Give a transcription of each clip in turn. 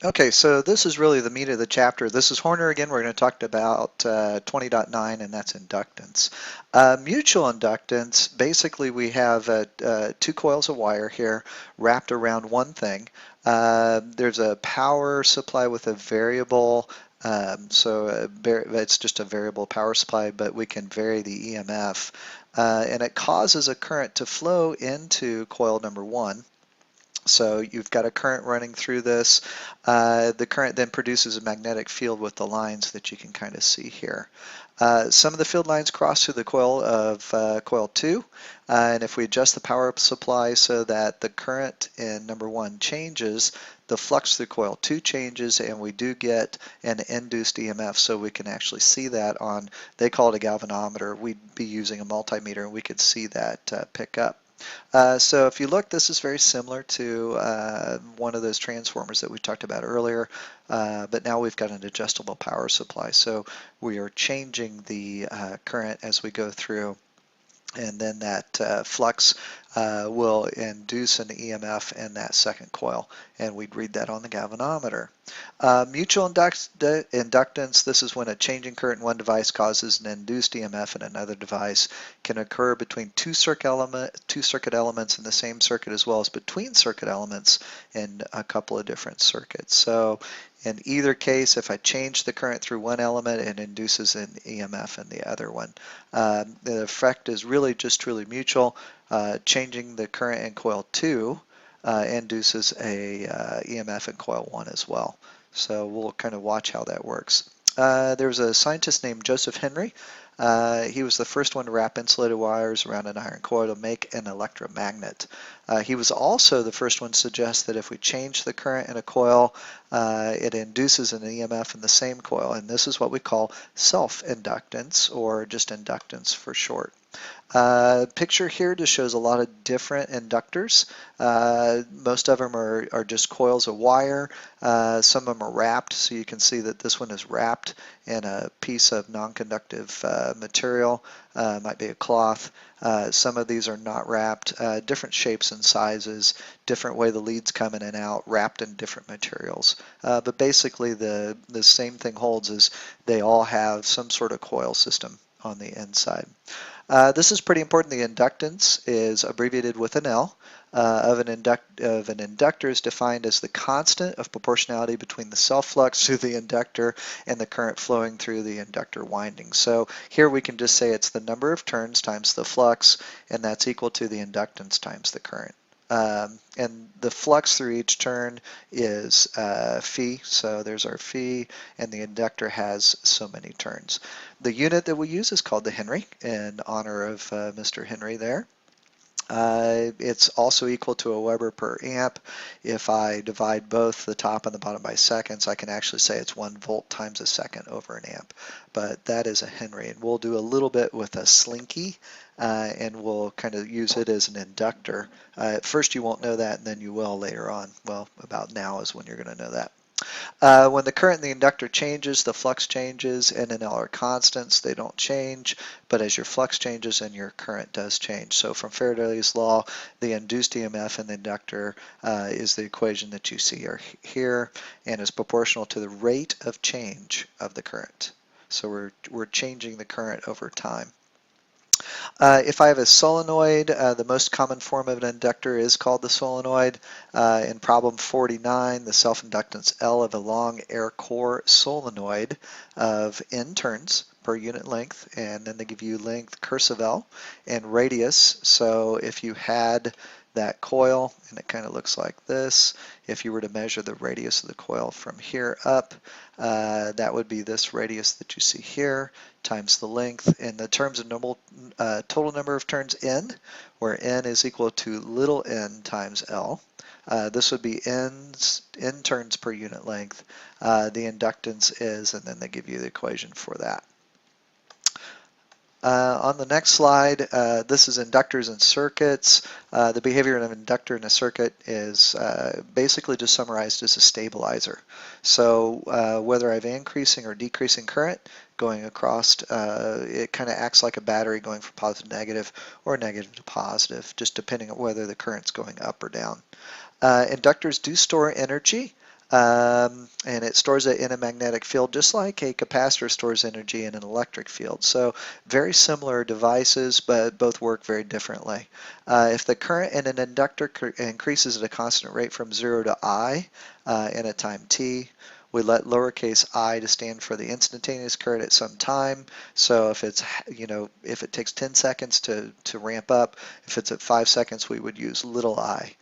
Okay, so this is really the meat of the chapter. This is Horner again. We're going to talk about 20.9, and that's inductance. Mutual inductance, basically we have two coils of wire here wrapped around one thing. There's a power supply with a variable, it's just a variable power supply, but we can vary the EMF. And it causes a current to flow into coil number one. So you've got a current running through this. The current then produces a magnetic field with the lines that you can kind of see here. Some of the field lines cross through the coil of coil 2, and if we adjust the power supply so that the current in number 1 changes, the flux through coil 2 changes, and we do get an induced EMF, so we can actually see that on, they call it a galvanometer. We'd be using a multimeter, and we could see that pick up. So if you look, this is very similar to one of those transformers that we talked about earlier, but now we've got an adjustable power supply. So we are changing the current as we go through, and then that flux will induce an EMF in that second coil, and we'd read that on the galvanometer. Mutual inductance, this is when a changing current in one device causes an induced EMF in another device, can occur between two circuit elements in the same circuit, as well as between circuit elements in a couple of different circuits. So in either case, if I change the current through one element, it induces an EMF in the other one. The effect is really just truly mutual. Changing the current in coil 2 induces a EMF in coil 1 as well. So we'll kind of watch how that works. There's a scientist named Joseph Henry. He was the first one to wrap insulated wires around an iron coil to make an electromagnet. He was also the first one to suggest that if we change the current in a coil, it induces an EMF in the same coil, and this is what we call self-inductance, or just inductance for short. Picture here just shows a lot of different inductors. Most of them are just coils of wire. Some of them are wrapped, so you can see that this one is wrapped in a piece of non-conductive material. Might be a cloth. Some of these are not wrapped. Different shapes and sizes, different way the leads come in and out, wrapped in different materials. But basically the same thing holds, is they all have some sort of coil system on the inside. This is pretty important. The inductance is abbreviated with an L. Of an inductor is defined as the constant of proportionality between the self-flux through the inductor and the current flowing through the inductor winding. So here we can just say it's the number of turns times the flux, and that's equal to the inductance times the current. And the flux through each turn is phi, so there's our phi, and the inductor has so many turns. The unit that we use is called the Henry, in honor of Mr. Henry there. It's also equal to a Weber per amp. If I divide both the top and the bottom by seconds, I can actually say it's 1 volt times a second over an amp. But that is a Henry, and we'll do a little bit with a slinky, and we'll kind of use it as an inductor. At first you won't know that, and then you will later on. Well, about now is when you're going to know that. When the current in the inductor changes, the flux changes. N and L are constants. They don't change. But as your flux changes, and your current does change. So from Faraday's law, the induced EMF in the inductor is the equation that you see here, and is proportional to the rate of change of the current. So we're changing the current over time. If I have a solenoid, the most common form of an inductor is called the solenoid. In problem 49, the self-inductance L of a long air core solenoid of N turns per unit length, and then they give you length cursive L and radius. So if you had that coil, and it kind of looks like this, if you were to measure the radius of the coil from here up, that would be this radius that you see here times the length in the terms of normal total number of turns N, where N is equal to little n times L. This would be N turns per unit length. The inductance is, and then they give you the equation for that. On the next slide, this is inductors and circuits. The behavior of an inductor in a circuit is basically just summarized as a stabilizer. So whether I have increasing or decreasing current going across, it kind of acts like a battery going from positive to negative, or negative to positive, just depending on whether the current's going up or down. Inductors do store energy. And it stores it in a magnetic field just like a capacitor stores energy in an electric field. So very similar devices, but both work very differently. If the current in an inductor increases at a constant rate from 0 to I in a time t, we let lowercase I to stand for the instantaneous current at some time. So if it's, if it takes 10 seconds to ramp up, if it's at 5 seconds, we would use little I.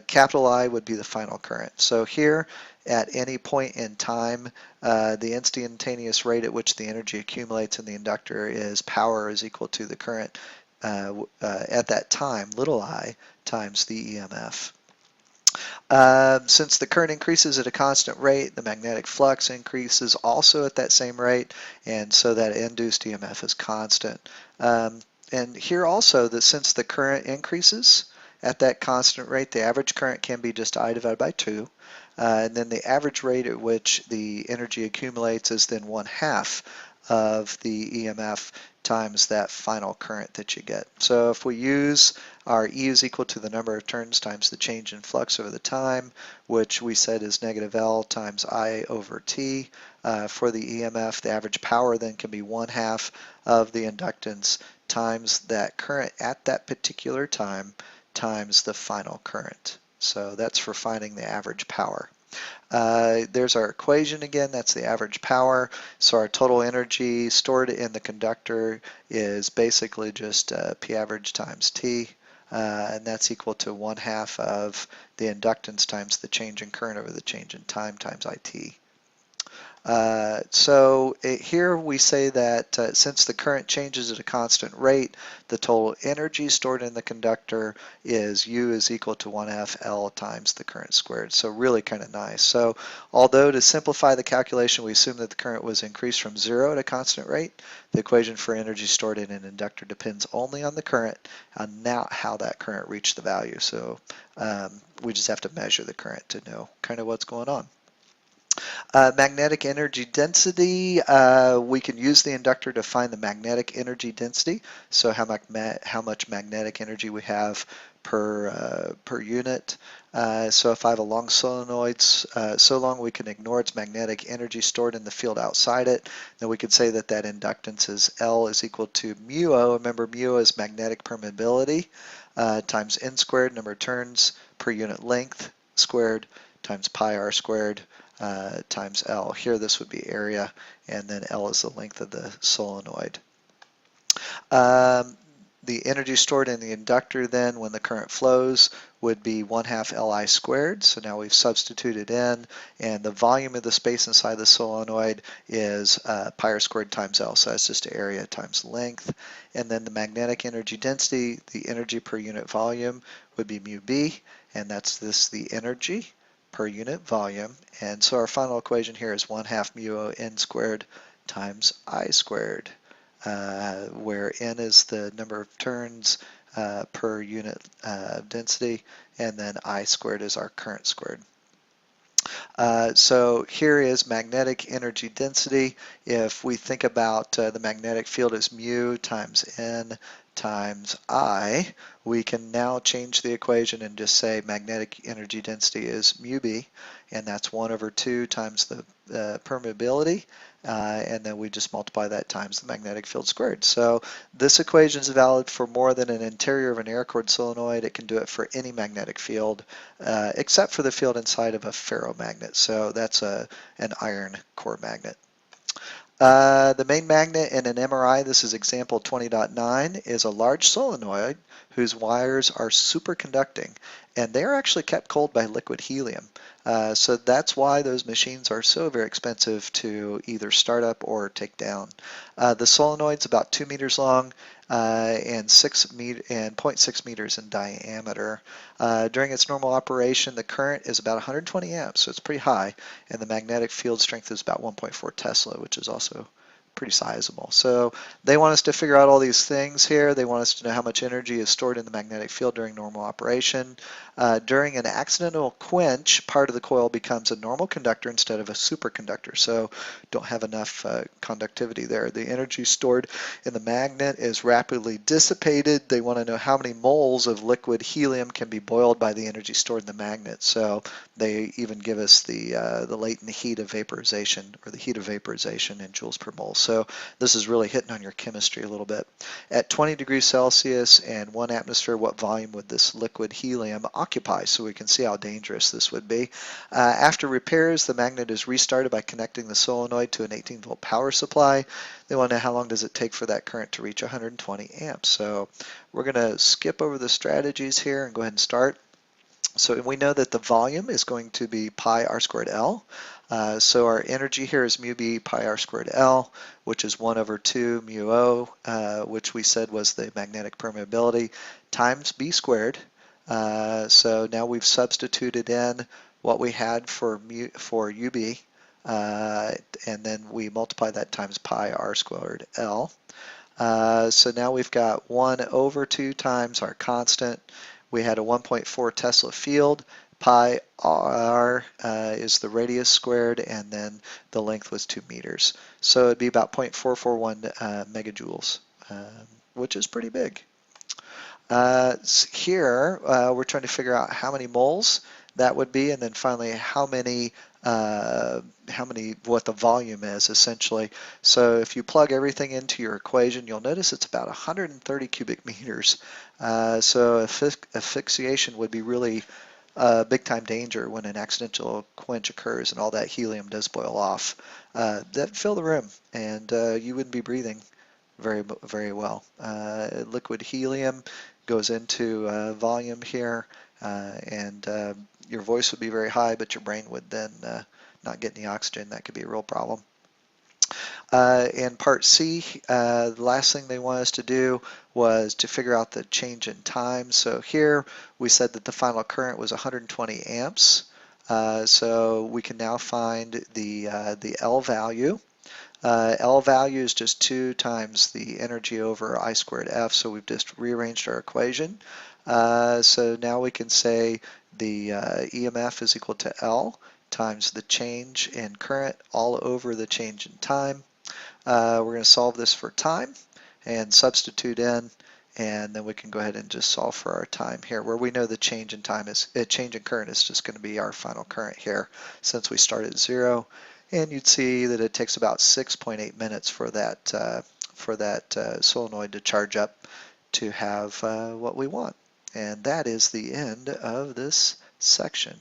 Capital I would be the final current. So here, at any point in time, the instantaneous rate at which the energy accumulates in the inductor is power is equal to the current at that time, little I, times the EMF. Since the current increases at a constant rate, the magnetic flux increases also at that same rate, and so that induced EMF is constant. And here also, that since the current increases at that constant rate, the average current can be just I divided by 2. And then the average rate at which the energy accumulates is then 1/2 of the EMF times that final current that you get. So if we use our E is equal to the number of turns times the change in flux over the time, which we said is negative L times I over T. For the EMF, the average power then can be 1/2 of the inductance times that current at that particular time times the final current. So that's for finding the average power. There's our equation again, that's the average power. So our total energy stored in the conductor is basically just P average times T, and that's equal to 1/2 of the inductance times the change in current over the change in time times IT. Here we say that since the current changes at a constant rate, the total energy stored in the conductor is U is equal to 1/2 L times the current squared. So really kind of nice. So although to simplify the calculation, we assume that the current was increased from 0 at a constant rate, the equation for energy stored in an inductor depends only on the current and not how that current reached the value. So we just have to measure the current to know kind of what's going on. Magnetic energy density, we can use the inductor to find the magnetic energy density, so how much magnetic energy we have per unit. So if I have a long solenoid, so long we can ignore its magnetic energy stored in the field outside it, then we could say that that inductance is L is equal to mu O. Remember, mu O is magnetic permeability times N squared, number of turns per unit length squared, times pi r squared, times L. Here this would be area, and then L is the length of the solenoid. The energy stored in the inductor then when the current flows would be 1/2 Li squared. So now we've substituted in, and the volume of the space inside the solenoid is pi r squared times L. So that's just area times length. And then the magnetic energy density, the energy per unit volume, would be mu B, and that's the energy per unit volume. And so our final equation here is 1/2 mu O N squared times I squared, where N is the number of turns per unit density, and then I squared is our current squared. So here is magnetic energy density. If we think about the magnetic field as mu times N times I, we can now change the equation and just say magnetic energy density is mu B, and that's 1/2 times the permeability, and then we just multiply that times the magnetic field squared. So this equation is valid for more than an interior of an air core solenoid. It can do it for any magnetic field except for the field inside of a ferromagnet. So that's an iron core magnet. The main magnet in an MRI, this is example 20.9, is a large solenoid whose wires are superconducting, and they're actually kept cold by liquid helium. So that's why those machines are so very expensive to either start up or take down. The solenoid's about 2 meters long and 0.6 meters in diameter. During its normal operation, the current is about 120 amps, so it's pretty high, and the magnetic field strength is about 1.4 Tesla, which is also pretty sizable. So they want us to figure out all these things here. They want us to know how much energy is stored in the magnetic field during normal operation. During an accidental quench, part of the coil becomes a normal conductor instead of a superconductor. So don't have enough conductivity there. The energy stored in the magnet is rapidly dissipated. They want to know how many moles of liquid helium can be boiled by the energy stored in the magnet. So they even give us the latent heat of vaporization, or the heat of vaporization in joules per mole. So this is really hitting on your chemistry a little bit. At 20 degrees Celsius and 1 atmosphere, what volume would this liquid helium occupy? So we can see how dangerous this would be. After repairs, the magnet is restarted by connecting the solenoid to an 18-volt power supply. They want to know how long does it take for that current to reach 120 amps. So we're going to skip over the strategies here and go ahead and start. So we know that the volume is going to be pi r squared L. So our energy here is mu b pi r squared L, which is 1 over 2 mu O, which we said was the magnetic permeability, times b squared. So now we've substituted in what we had for UB, and then we multiply that times pi r squared L. So now we've got 1 over 2 times our constant. We had a 1.4 Tesla field. Pi r is the radius squared, and then the length was 2 meters. So it'd be about 0.441 megajoules, which is pretty big. Here we're trying to figure out how many moles that would be, and then finally what the volume is essentially. So if you plug everything into your equation, you'll notice it's about 130 cubic meters. So asphyxiation would be really big time danger when an accidental quench occurs and all that helium does boil off. That'd fill the room, and you wouldn't be breathing very well. Liquid helium goes into volume here, and your voice would be very high, but your brain would then not get any oxygen. That could be a real problem. In part C, the last thing they want us to do was to figure out the change in time. So here we said that the final current was 120 amps. So we can now find the L value. L value is just 2 times the energy over I squared F, so we've just rearranged our equation. So now we can say the EMF is equal to L times the change in current all over the change in time. We're going to solve this for time and substitute in, and then we can go ahead and just solve for our time here, where we know the change in time is change in current is just going to be our final current here since we start at 0. And you'd see that it takes about 6.8 minutes for that solenoid to charge up to have what we want. And that is the end of this section.